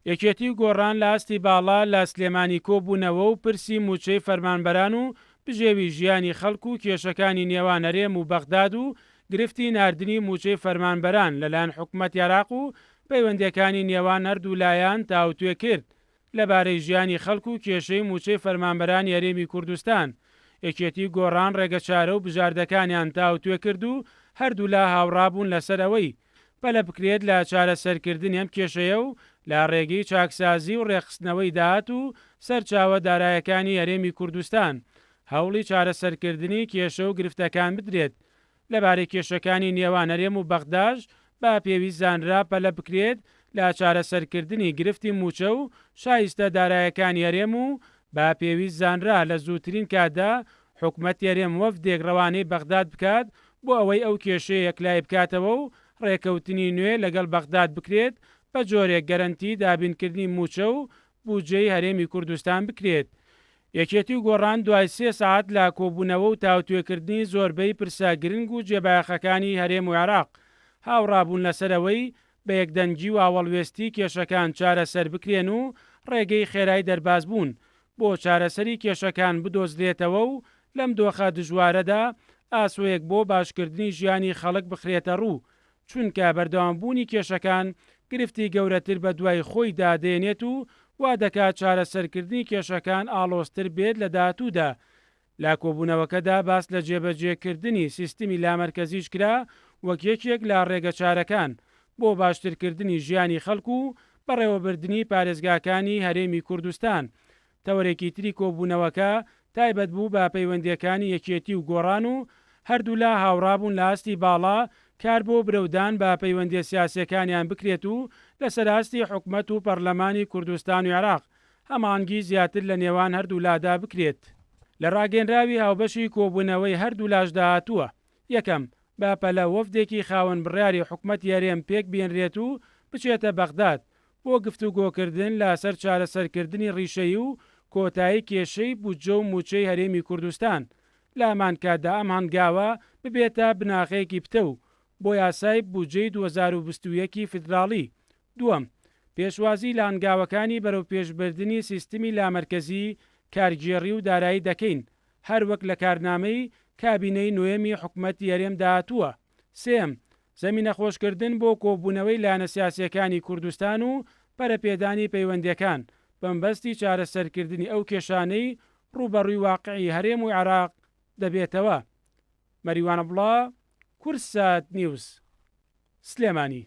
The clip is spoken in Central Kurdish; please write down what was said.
یەکێتی گۆڕان لە ئاستی باڵا لە سلێمانی کۆبوونەوە و پرسی موچەی فەرمانبەران و بژێوی ژیانی خەڵکو و کێشەکانی نێوان هەرێم و بەغداد و گرفتی ناردنی موچەی فەرمانبەران لەلایەن حکوومەتی عێراق و پەیوەندیەکانی نێوان هەردوو لایەن تاوتوێ کرد لەبارەی ژیانی خەڵکو و کێشەی موچەی فەرمانبەران یاریێمی کوردستان. یەکێتی گۆڕان ڕێگەچارە و بژاردەکانیان تاوتوێ کرد و هەردوو لا هاوڕابوون لەسەرەوەی پەلە بکرێت لە چارەسەرکردنی ئەم کێشەیە و لە ڕێگەی چاکسازی و ڕێخستنەوەی داهات و سەرچاوە دارایەکانی هەرێمی کوردستان هەوڵی چارەسەرکردنی کێشە و گرفتەکان بدرێت. لەبارەی کێشەکانی نێوان هەرێم و بەغداژ با پێویست زانرا پەلە بکرێت لە چارەسەرکردنی گرفتی موچە و شایستە دارایەکانی هەرێم و با پێویست زانرا لە زووترین کاتدا حکوومەت هەرێم وەفدێک ڕەوانەی بەغداد بکات بۆ ئەوەی ئەو کێشەیە یەکلای بکاتەوە و ڕێکەوتنی نوێ لەگەڵ بەغداد بکرێت بە جۆرێک گەرنتی دابینکردنی موچە و بودجەی هەرێمی کوردستان بکرێت. یەکێتی و گۆڕان دوای 3 ساعت لە کۆبوونەوە و تاوتوێکردنی زۆربەی پرسە گرنگ و جێبایەخەکانی هەرێم و عێراق هاوڕابوون لەسەرەوەی بە یەکدەنگی و ئاوەڵوێستی کێشەکان چارەسەر بکرێن و ڕێگەی خێرای دەرباز بوون بۆ چارەسەری کێشەکان بدۆزرێتەوە و لەم دۆخە دژوارەدا ئاسۆیەک بۆ باشکردنی ژیانی خەڵک بخرێتە ڕوو چونکە بەردەوامبوونی کێشەکان گرفتی گەورەتر بە دوای خۆی دادێنێت و وا دەکات چارەسەرکردنی کێشەکان ئاڵۆزتر بێت لە داهاتوودا. لا کۆبوونەوەکەدا باس لە جێبەجێکردنی سیستمی لامەرکەزیش کرا وەک یەکێک لە ڕێگە چارەکان بۆ باشترکردنی ژیانی خەڵکو و بەڕێوەبردننی پارێزگاکانی هەرێمی کوردستان. تەوەرێکی تری کۆبوونەوەکە تایبەت بوو بە پەیوەندیەکانی یەکێتی و گۆڕان و هەردوو لا هاوڕابوون لە ئاستی باڵا کار بۆ برەودان بە پەیوەندی سیاسەکانیان بکرێت و لەسەر ئاستی حکوومەت و پەرلەمانی کوردستان و عێراق هەمانگی زیاتر لە نێوان هەردوو لادا بکرێت. لە ڕاگەنراوی هاوبەشی کۆبوونەوەی هەردوو لاشدا هاتووە. یەکەم باپەلە وەفدێکی خاوەن بڕیاری حکوومەت یاریێم پێک بێنرێت و بچێتە بەغداد بۆ گفتوگۆکردن لەسەر چارەسەرکردنی ڕیشەی و کۆتایی کێشەی بودجە و موچەی هەرێمی کوردستان. لامان کاتدا ئەم هەنگاوە ببێتە بناغەیەکی پتە و بۆ یاسای بودجەی 2021 فدراڵی. دووەم پێشوازی لە هەنگاوەکانی بەرەو پێشبردننی سیستمی لامەرکەزی کارگێڕی و دارایی دەکەین هەروەک لە کارنامەی کابینەی نوێمی حکوومەتی هەرێم داهاتووە. سێم زەمینە خۆشکردن بۆ کۆبوونەوەی لایەنە سیاسیەکانی کوردستان و پەرەپێدانی پەیوەندیەکان بەمبەستی چارەسەرکردنی ئەو کێشانەی ڕوبەڕووی واقعی هەرێم و عێراق دەبێتەوە. مەریوانە بڵا، کورسات نیوز، سلێمانی.